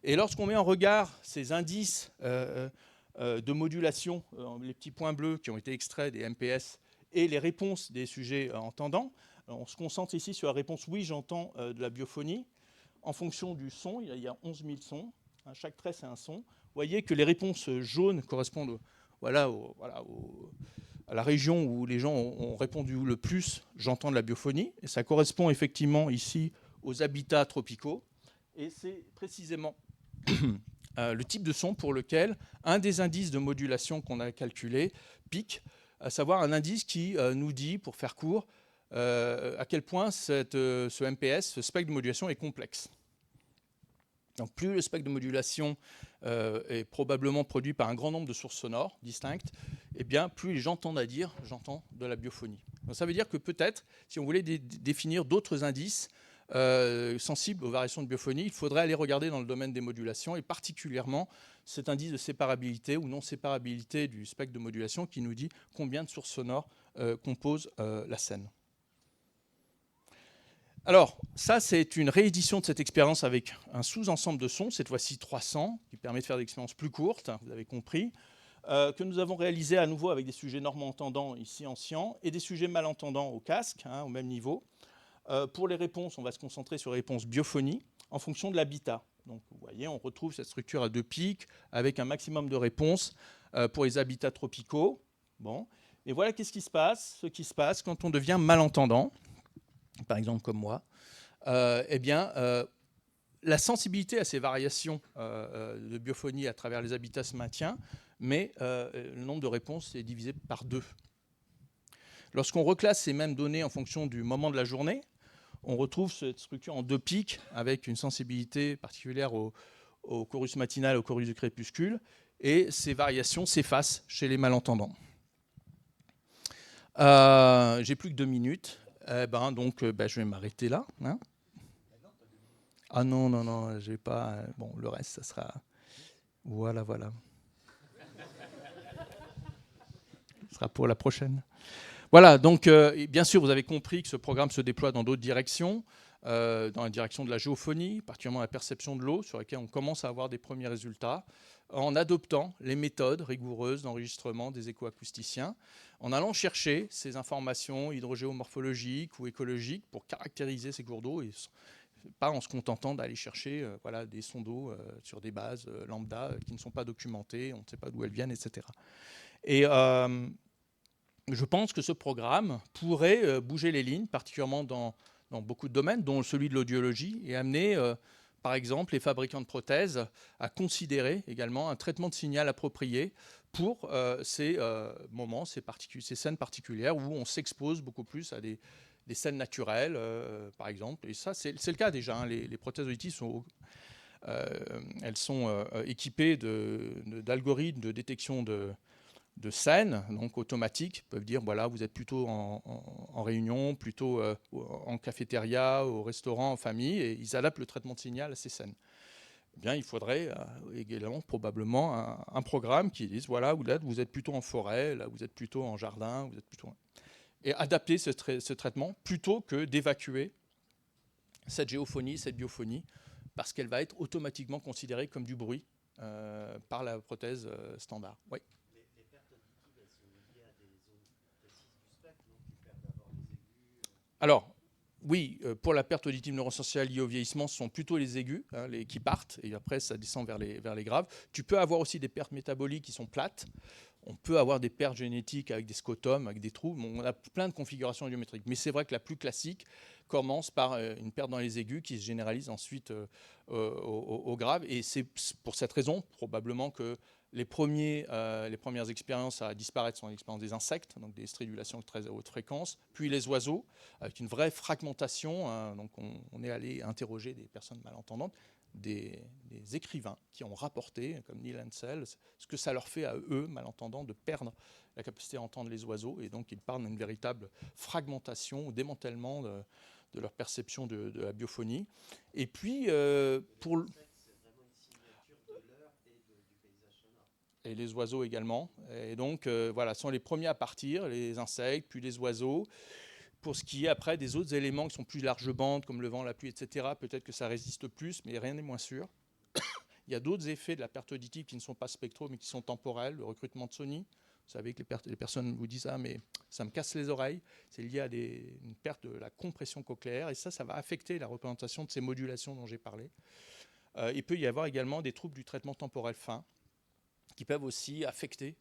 Et lorsqu'on met en regard ces indices de modulation, les petits points bleus qui ont été extraits des MPS et les réponses des sujets entendants, on se concentre ici sur la réponse « oui, j'entends de la biophonie ». En fonction du son, il y a 11 000 sons. Chaque trait, c'est un son. Vous voyez que les réponses jaunes correspondent à la région où les gens ont répondu le plus « j'entends de la biophonie ». Et ça correspond effectivement ici aux habitats tropicaux. Et c'est précisément le type de son pour lequel un des indices de modulation qu'on a calculé pique, à savoir un indice qui nous dit, pour faire court, à quel point ce MPS, ce spectre de modulation est complexe. Donc plus le spectre de modulation est probablement produit par un grand nombre de sources sonores distinctes, eh bien plus les gens tendent à dire « j'entends de la biophonie ». Donc ça veut dire que peut-être, si on voulait définir d'autres indices sensibles aux variations de biophonie, il faudrait aller regarder dans le domaine des modulations, et particulièrement cet indice de séparabilité ou non-séparabilité du spectre de modulation qui nous dit combien de sources sonores composent la scène. Alors, ça, c'est une réédition de cette expérience avec un sous-ensemble de sons, cette fois-ci 300, qui permet de faire des expériences plus courtes, vous avez compris, que nous avons réalisé à nouveau avec des sujets normand-entendants ici en Sian et des sujets malentendants au casque, au même niveau. Pour les réponses, on va se concentrer sur les réponses biophonie en fonction de l'habitat. Donc, vous voyez, on retrouve cette structure à 2 pics avec un maximum de réponses pour les habitats tropicaux. Bon. Et voilà ce qui se passe quand on devient malentendant, par exemple comme moi. Eh bien, la sensibilité à ces variations de biophonie à travers les habitats se maintient, mais le nombre de réponses est divisé par 2. Lorsqu'on reclasse ces mêmes données en fonction du moment de la journée, on retrouve cette structure en 2 pics avec une sensibilité particulière au chorus matinal, au chorus du crépuscule, et ces variations s'effacent chez les malentendants. J'ai plus que 2 minutes, donc je vais m'arrêter là. Hein. Ah non, non, non, j'ai pas. Bon, le reste, ça sera. Voilà, voilà. Ce sera pour la prochaine. Voilà, donc bien sûr, vous avez compris que ce programme se déploie dans d'autres directions, dans la direction de la géophonie, particulièrement la perception de l'eau, sur laquelle on commence à avoir des premiers résultats, en adoptant les méthodes rigoureuses d'enregistrement des écoacousticiens, en allant chercher ces informations hydrogéomorphologiques ou écologiques pour caractériser ces cours d'eau, et pas en se contentant d'aller chercher voilà, des sondes d'eau sur des bases lambda qui ne sont pas documentées, on ne sait pas d'où elles viennent, etc. Et je pense que ce programme pourrait bouger les lignes, particulièrement dans beaucoup de domaines, dont celui de l'audiologie, et amener, par exemple, les fabricants de prothèses à considérer également un traitement de signal approprié pour ces moments, ces scènes particulières où on s'expose beaucoup plus à des scènes naturelles, par exemple. Et ça, c'est le cas déjà. Hein. Les prothèses auditives elles sont équipées d'algorithmes de détection de scènes, donc automatiques, peuvent dire voilà, vous êtes plutôt en réunion, plutôt en cafétéria, au restaurant, en famille, et ils adaptent le traitement de signal à ces scènes. Eh bien, il faudrait également probablement un programme qui dise voilà, vous êtes plutôt en forêt, là, vous êtes plutôt en jardin, vous êtes plutôt. Et adapter ce traitement plutôt que d'évacuer cette géophonie, cette biophonie, parce qu'elle va être automatiquement considérée comme du bruit par la prothèse standard. Oui. Alors, oui, pour la perte auditive neurosensorielle liée au vieillissement, ce sont plutôt les aigus hein, qui partent, et après ça descend vers les graves. Tu peux avoir aussi des pertes métaboliques qui sont plates. On peut avoir des pertes génétiques avec des scotomes, avec des trous. Bon, on a plein de configurations géométriques. Mais c'est vrai que la plus classique commence par une perte dans les aigus qui se généralise ensuite au grave. Et c'est pour cette raison, probablement, que les premières expériences à disparaître sont l'expérience des insectes, donc des stridulations de très haute fréquence, puis les oiseaux, avec une vraie fragmentation. Hein, donc on est allé interroger des personnes malentendantes, des écrivains qui ont rapporté, comme Neil Ansell, ce que ça leur fait à eux, malentendants, de perdre la capacité à entendre les oiseaux. Et donc ils parlent d'une véritable fragmentation ou démantèlement de leur perception de la biophonie. Et puis, pour... Et les oiseaux également. Et donc, voilà, ce sont les premiers à partir, les insectes, puis les oiseaux. Pour ce qui est après des autres éléments qui sont plus large bande, comme le vent, la pluie, etc., peut-être que ça résiste plus, mais rien n'est moins sûr. Il y a d'autres effets de la perte auditive qui ne sont pas spectraux, mais qui sont temporels. Le recrutement de Sony. Vous savez que les personnes vous disent « Ah, mais ça me casse les oreilles ». C'est lié à une perte de la compression cochléaire. Et ça va affecter la représentation de ces modulations dont j'ai parlé. Il peut y avoir également des troubles du traitement temporel fin, qui peuvent aussi affecter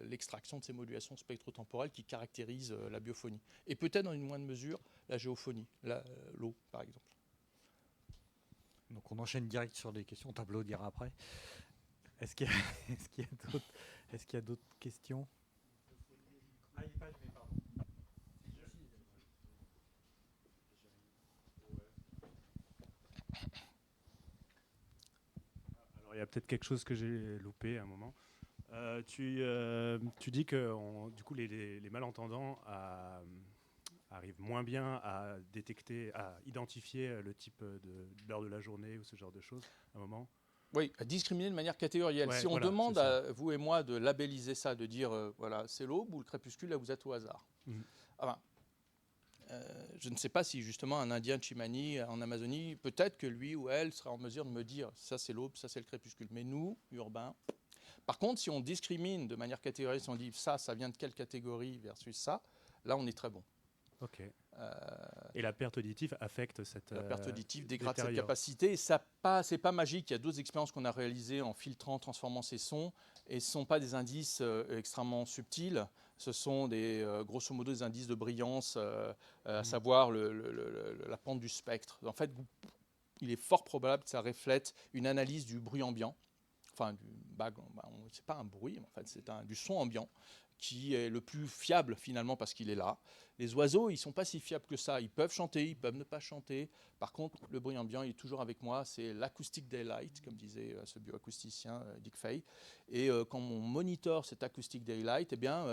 l'extraction de ces modulations spectro-temporelles qui caractérisent la biophonie. Et peut-être dans une moindre mesure la géophonie, l'eau par exemple. Donc on enchaîne direct sur les questions, on t'applaudira après. Est-ce qu'il y a d'autres questions? Alors il y a peut-être quelque chose que j'ai loupé à un moment. Tu dis que du coup les malentendants arrivent moins bien à détecter, à identifier le type d'heure de la journée ou ce genre de choses à un moment. Oui, à discriminer de manière catégorielle. Ouais, Si on voilà, demande à vous et moi de labelliser ça, de dire voilà, c'est l'aube ou le crépuscule, là vous êtes au hasard. Enfin, je ne sais pas si justement un Indien de Chimani en Amazonie, peut-être que lui ou elle serait en mesure de me dire ça c'est l'aube, ça c'est le crépuscule. Mais nous, urbains. Par contre, si on discrimine de manière catégorielle, si on dit ça vient de quelle catégorie versus ça, là on est très bon. Ok. Et la perte auditive affecte cette... La perte auditive dégrade cette capacité. Et c'est pas magique. Il y a d'autres expériences qu'on a réalisées en filtrant, transformant ces sons. Et ce ne sont pas des indices extrêmement subtils. Ce sont grosso modo des indices de brillance, à savoir la pente du spectre. En fait, il est fort probable que ça reflète une analyse du bruit ambiant. Enfin, c'est pas un bruit, en fait, c'est du son ambiant qui est le plus fiable finalement parce qu'il est là. Les oiseaux, ils ne sont pas si fiables que ça. Ils peuvent chanter, ils peuvent ne pas chanter. Par contre, le bruit ambiant il est toujours avec moi. C'est l'acoustic daylight, comme disait ce bioacousticien Dick Fay. Et quand on monitore cet acoustic daylight, eh bien,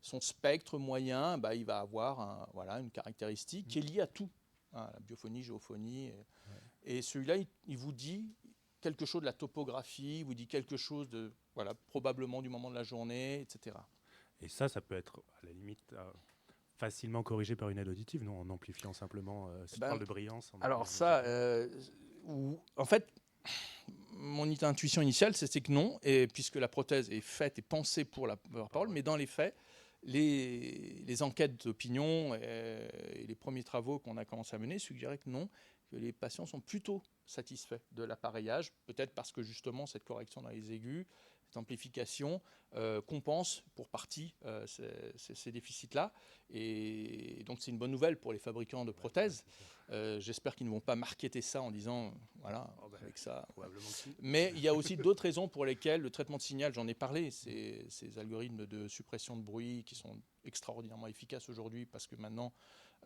son spectre moyen, il va avoir une caractéristique qui est liée à tout. Hein, la biophonie, géophonie, Et celui-là, il vous dit quelque chose de la topographie, il vous dit quelque chose de, voilà, probablement du moment de la journée, etc. Et ça peut être à la limite facilement corrigé par une aide auditive, non, en amplifiant simplement. Si tu parles de brillance. Alors ça, en fait, mon intuition initiale, c'était que non, et puisque la prothèse est faite et pensée pour la parole, mais dans les faits, les enquêtes d'opinion et les premiers travaux qu'on a commencé à mener suggéraient que non, que les patients sont plutôt satisfaits de l'appareillage, peut-être parce que justement cette correction dans les aigus, cette amplification compense pour partie ces déficits-là. Et donc c'est une bonne nouvelle pour les fabricants de prothèses. J'espère qu'ils ne vont pas marketer ça en disant, voilà, avec ça. Mais il y a aussi d'autres raisons pour lesquelles le traitement de signal, j'en ai parlé, ces algorithmes de suppression de bruit qui sont extraordinairement efficaces aujourd'hui parce que maintenant,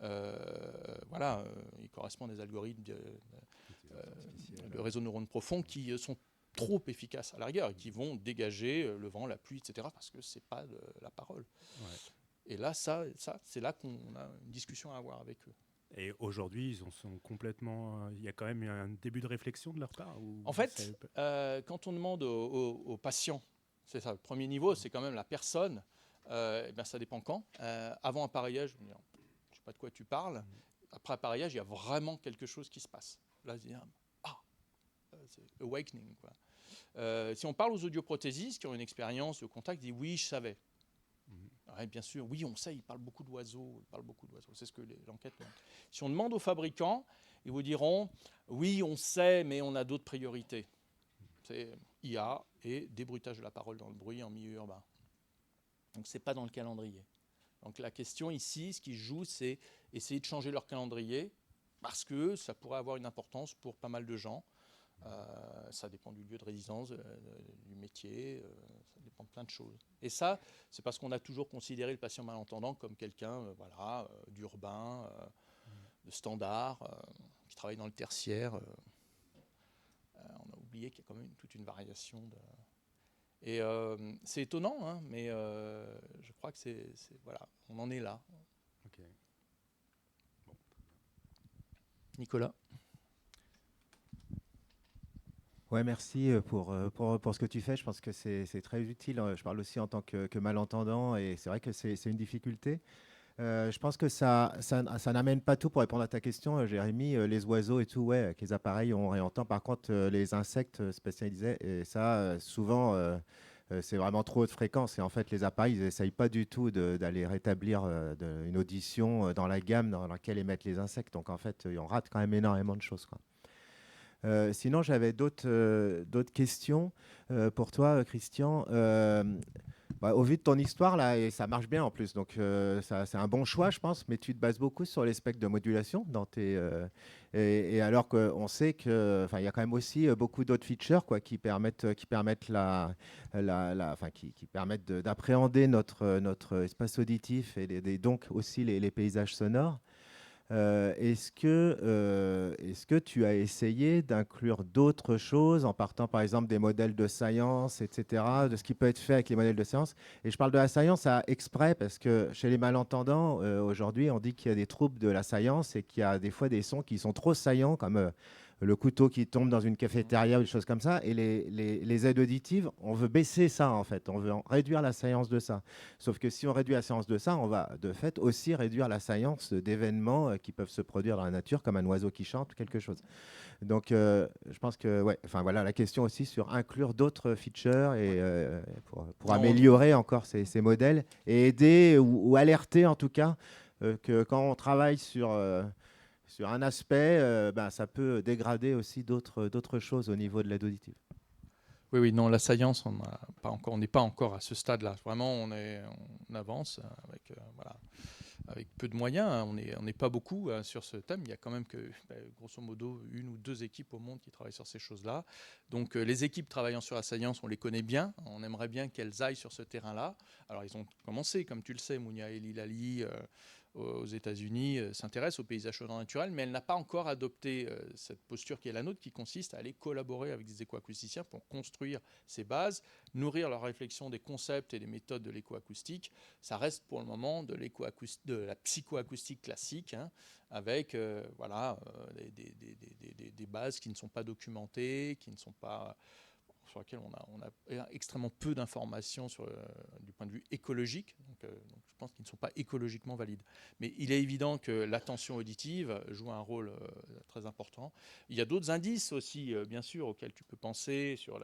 ils correspondent à des algorithmes de réseau de neurones profonds qui sont trop efficaces à la rigueur et qui vont dégager le vent, la pluie, etc. parce que c'est pas la parole. Ouais. Et là, c'est là qu'on a une discussion à avoir avec eux. Et aujourd'hui, ils sont complètement. Il y a quand même un début de réflexion de leur part. En fait, quand on demande aux patients, c'est ça, le premier niveau, c'est quand même la personne. Ça dépend quand. Avant appareillage, je ne sais pas de quoi tu parles. Après appareillage, il y a vraiment quelque chose qui se passe. Là, c'est awakening, quoi. Si on parle aux audioprothésistes qui ont une expérience de contact, ils disent oui, je savais. Ouais, bien sûr, oui, on sait, ils parlent beaucoup d'oiseaux. C'est ce que l'enquête montre. Si on demande aux fabricants, ils vous diront oui, on sait, mais on a d'autres priorités. C'est IA et débruitage de la parole dans le bruit en milieu urbain. Donc, ce n'est pas dans le calendrier. Donc, la question ici, ce qui joue, c'est essayer de changer leur calendrier parce que ça pourrait avoir une importance pour pas mal de gens. Ça dépend du lieu de résidence, du métier, ça dépend de plein de choses. Et ça, c'est parce qu'on a toujours considéré le patient malentendant comme quelqu'un d'urbain, de standard, qui travaille dans le tertiaire. On a oublié qu'il y a quand même toute une variation. Et c'est étonnant, hein, mais je crois que voilà, on en est là. Okay. Bon. Nicolas. Ouais, merci pour ce que tu fais. Je pense que c'est très utile. Je parle aussi en tant que malentendant et c'est vrai que c'est une difficulté. Je pense que ça n'amène pas tout pour répondre à ta question, Jérémy. Les oiseaux et tout, ouais, avec les appareils, on réentend. Par contre, les insectes spécialisés, et ça, souvent, c'est vraiment trop haute fréquence. Et en fait, les appareils, ils n'essayent pas du tout d'aller rétablir une audition dans la gamme dans laquelle émettent les insectes. Donc, en fait, on rate quand même énormément de choses, quoi. Sinon, j'avais d'autres questions pour toi, Christian. Au vu de ton histoire, là, et ça marche bien en plus, donc c'est un bon choix, je pense, mais tu te bases beaucoup sur les specs de modulation dans et alors qu'on sait qu'il y a quand même aussi beaucoup d'autres features qui permettent d'appréhender notre espace auditif et donc aussi les paysages sonores. Est-ce que tu as essayé d'inclure d'autres choses en partant par exemple des modèles de science, etc., de ce qui peut être fait avec les modèles de science? Et je parle de la science à exprès parce que chez les malentendants, aujourd'hui, on dit qu'il y a des troubles de la science et qu'il y a des fois des sons qui sont trop saillants, comme le couteau qui tombe dans une cafétéria ou des choses comme ça. Et les aides auditives, on veut baisser ça en fait, on veut réduire la saillance de ça. Sauf que si on réduit la saillance de ça, on va de fait aussi réduire la saillance d'événements qui peuvent se produire dans la nature, comme un oiseau qui chante ou quelque chose. Donc je pense que, la question aussi sur inclure d'autres features et, pour améliorer encore ces modèles et aider ou alerter en tout cas que quand on travaille sur un aspect, ça peut dégrader aussi d'autres choses au niveau de l'aide auditive. Oui, non, la science, on n'est pas encore à ce stade-là. Vraiment, on avance avec peu de moyens. On n'est pas beaucoup sur ce thème. Il y a quand même grosso modo, 1 ou 2 équipes au monde qui travaillent sur ces choses-là. Donc, les équipes travaillant sur la science, on les connaît bien. On aimerait bien qu'elles aillent sur ce terrain-là. Alors, ils ont commencé, comme tu le sais, Mounia El Hilali, aux États-Unis s'intéresse au paysage sonore naturel, mais elle n'a pas encore adopté cette posture qui est la nôtre, qui consiste à aller collaborer avec des écoacousticiens pour construire ces bases, nourrir leur réflexion des concepts et des méthodes de l'écoacoustique. Ça reste pour le moment de la psychoacoustique classique, hein, avec des bases qui ne sont pas documentées, qui ne sont pas... sur laquelle on a extrêmement peu d'informations du point de vue écologique, donc je pense qu'ils ne sont pas écologiquement valides. Mais il est évident que l'attention auditive joue un rôle très important. Il y a d'autres indices aussi, bien sûr, auxquels tu peux penser, sur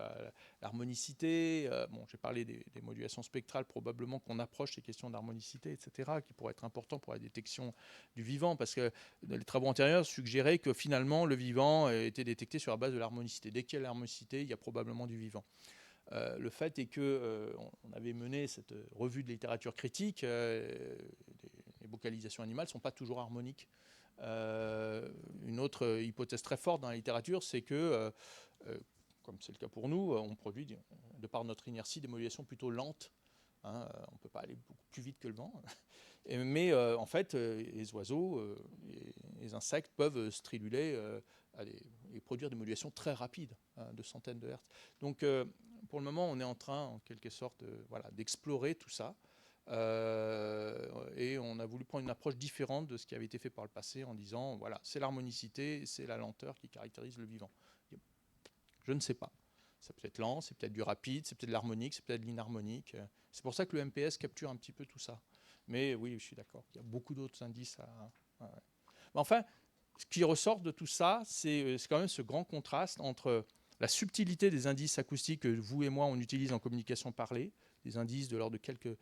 l'harmonicité. J'ai parlé des modulations spectrales, probablement qu'on approche ces questions d'harmonicité, etc., qui pourraient être importants pour la détection du vivant, parce que les travaux antérieurs suggéraient que finalement, le vivant était détecté sur la base de l'harmonicité. Dès qu'il y a l'harmonicité, il y a probablement du vivant. Le fait est qu'on avait mené cette revue de littérature critique, les vocalisations animales ne sont pas toujours harmoniques. Une autre hypothèse très forte dans la littérature, c'est que, comme c'est le cas pour nous, on produit, de par notre inertie, des modulations plutôt lentes. Hein, on ne peut pas aller beaucoup plus vite que le vent. Mais en fait, les oiseaux, les insectes peuvent striluler et produire des modulations très rapides, hein, de centaines de hertz. Donc, pour le moment, on est en train, en quelque sorte, d'explorer tout ça. Et on a voulu prendre une approche différente de ce qui avait été fait par le passé, en disant, voilà, c'est l'harmonicité, c'est la lenteur qui caractérise le vivant. Je ne sais pas. Ça peut être lent, c'est peut-être du rapide, c'est peut-être de l'harmonique, c'est peut-être de l'inharmonique. C'est pour ça que le MPS capture un petit peu tout ça. Mais oui, je suis d'accord. Il y a beaucoup d'autres indices à... Mais enfin, ce qui ressort de tout ça, c'est quand même ce grand contraste entre la subtilité des indices acoustiques que vous et moi, on utilise en communication parlée, des indices de l'ordre de quelques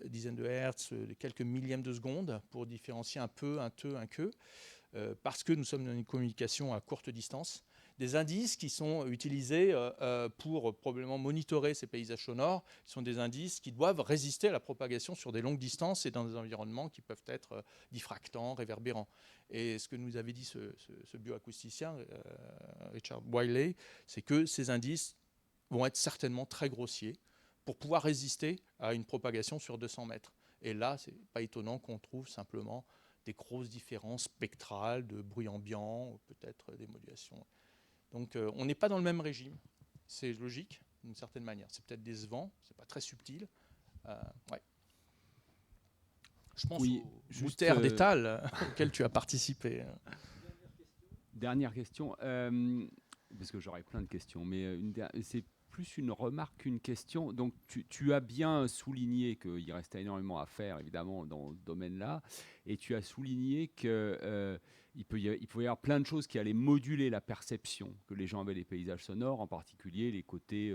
dizaines de hertz, de quelques millièmes de seconde, pour différencier un peu, un te, un que, parce que nous sommes dans une communication à courte distance. Des indices qui sont utilisés pour probablement monitorer ces paysages sonores, qui sont des indices qui doivent résister à la propagation sur des longues distances et dans des environnements qui peuvent être diffractants, réverbérants. Et ce que nous avait dit ce bioacousticien, Richard Wiley, c'est que ces indices vont être certainement très grossiers pour pouvoir résister à une propagation sur 200 mètres. Et là, ce n'est pas étonnant qu'on trouve simplement des grosses différences spectrales de bruit ambiant, ou peut-être des modulations. Donc on n'est pas dans le même régime. C'est logique, d'une certaine manière. C'est peut-être décevant, c'est pas très subtil. Ouais. Je pense au mystère d'étal auquel tu as participé. Dernière question, parce que j'aurais plein de questions, mais c'est plus une remarque qu'une question. Donc tu as bien souligné qu'il restait énormément à faire, évidemment, dans ce domaine-là, et tu as souligné que il pouvait y avoir plein de choses qui allaient moduler la perception que les gens avaient des paysages sonores, en particulier les côtés,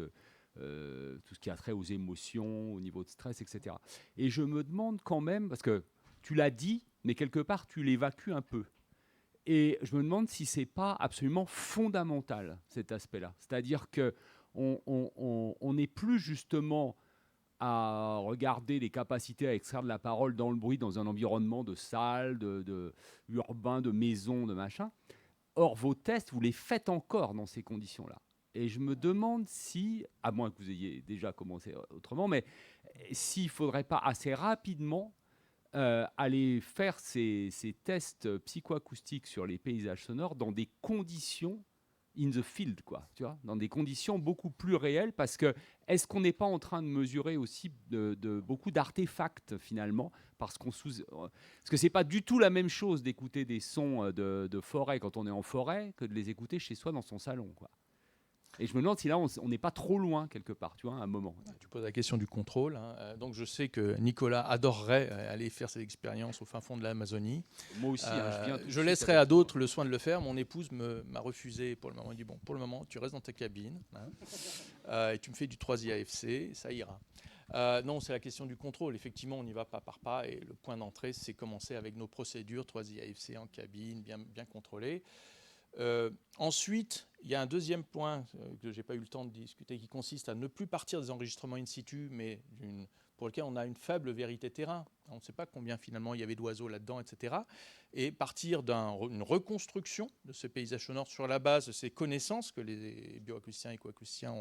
tout ce qui a trait aux émotions, au niveau de stress, etc. Et je me demande quand même, parce que tu l'as dit, mais quelque part tu l'évacues un peu. Et je me demande si c'est pas absolument fondamental, cet aspect-là. C'est-à-dire qu'on n'est plus justement à regarder les capacités à extraire de la parole dans le bruit, dans un environnement de salle, de urbain, de maison, de machin. Or, vos tests, vous les faites encore dans ces conditions-là. Et je me demande si, à moins que vous ayez déjà commencé autrement, mais s'il ne faudrait pas assez rapidement aller faire ces tests psychoacoustiques sur les paysages sonores dans des conditions in the field, quoi, tu vois, dans des conditions beaucoup plus réelles, parce que est-ce qu'on n'est pas en train de mesurer aussi de beaucoup d'artefacts finalement, parce que c'est pas du tout la même chose d'écouter des sons de forêt quand on est en forêt que de les écouter chez soi dans son salon, quoi. Et je me demande si là, on n'est pas trop loin quelque part, tu vois, à un moment. Tu poses la question du contrôle. Hein. Donc je sais que Nicolas adorerait aller faire cette expérience au fin fond de l'Amazonie. Moi aussi, je laisserai à d'autres le soin de le faire. Mon épouse m'a refusé pour le moment. Elle dit, bon, pour le moment, tu restes dans ta cabine, hein, et tu me fais du 3IAFC, ça ira. Non, c'est la question du contrôle. Effectivement, on y va pas par pas. Et le point d'entrée, c'est commencer avec nos procédures 3IAFC en cabine, bien contrôlées. Ensuite, il y a un deuxième point que je n'ai pas eu le temps de discuter, qui consiste à ne plus partir des enregistrements in situ, mais pour lequel on a une faible vérité terrain. On ne sait pas combien finalement il y avait d'oiseaux là-dedans, etc. Et partir d'une reconstruction de ce paysage sonore sur la base de ces connaissances que les bioacousticiens et écoacousticiens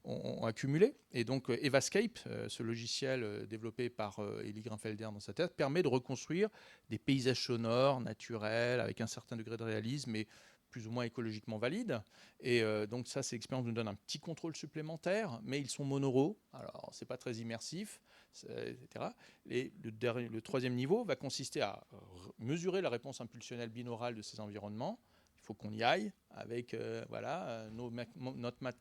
ont accumulé. Et donc Evascape, ce logiciel développé par Eli Grinfelder dans sa tête, permet de reconstruire des paysages sonores, naturels, avec un certain degré de réalisme, mais plus ou moins écologiquement valides. Et donc ça, ces expériences nous donnent un petit contrôle supplémentaire, mais ils sont monoraux, alors c'est pas très immersif, etc. Et le troisième niveau va consister à mesurer la réponse impulsionnelle binaurale de ces environnements. Il faut qu'on y aille avec notre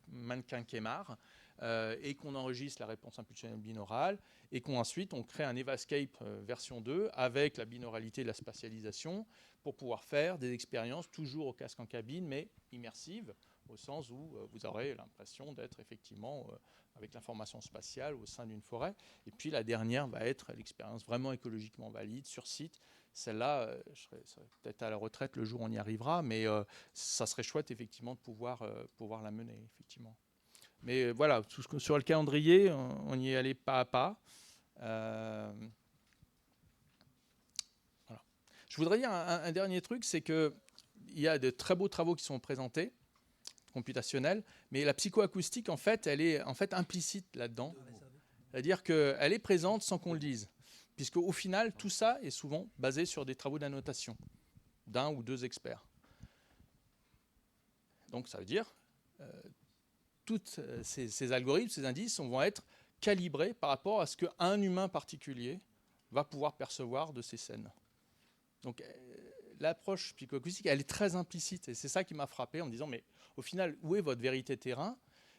mannequin Kmart et qu'on enregistre la réponse impulsionnelle binaurale et qu'ensuite on crée un Evascape version 2 avec la binauralité et la spatialisation pour pouvoir faire des expériences toujours au casque en cabine mais immersives au sens où vous aurez l'impression d'être effectivement avec l'information spatiale au sein d'une forêt. Et puis la dernière va être l'expérience vraiment écologiquement valide sur site. Celle-là, je serai peut-être à la retraite le jour où on y arrivera, mais ça serait chouette effectivement de pouvoir la mener, effectivement. Mais voilà, sur le calendrier, on y est allé pas à pas. Voilà. Je voudrais dire un dernier truc, c'est qu'il y a de très beaux travaux qui sont présentés, computationnels, mais la psychoacoustique, en fait, elle est implicite là-dedans. C'est-à-dire qu'elle est présente sans qu'on le dise. Puisqu'au final, tout ça est souvent basé sur des travaux d'annotation d'un ou deux experts. Donc ça veut dire tous ces algorithmes, ces indices vont être calibrés par rapport à ce qu'un humain particulier va pouvoir percevoir de ces scènes. Donc l'approche psychoacoustique, elle est très implicite. Et c'est ça qui m'a frappé en me disant, mais au final, où est votre vérité terrain ?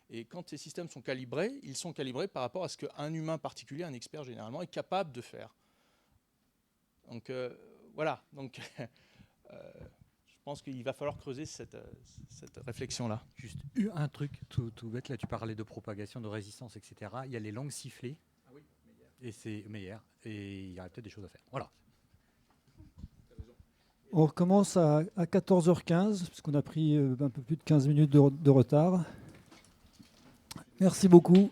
Et quand ces systèmes sont calibrés, ils sont calibrés par rapport à ce qu'un humain particulier, un expert généralement, est capable de faire. Donc voilà. Donc je pense qu'il va falloir creuser cette réflexion-là. Juste un truc tout bête, là tu parlais de propagation, de résistance, etc. Il y a les langues sifflées. Ah oui, et c'est Meyer. Et il y aurait peut-être des choses à faire. Voilà. On recommence à 14h15, puisqu'on a pris un peu plus de 15 minutes de retard. Merci beaucoup.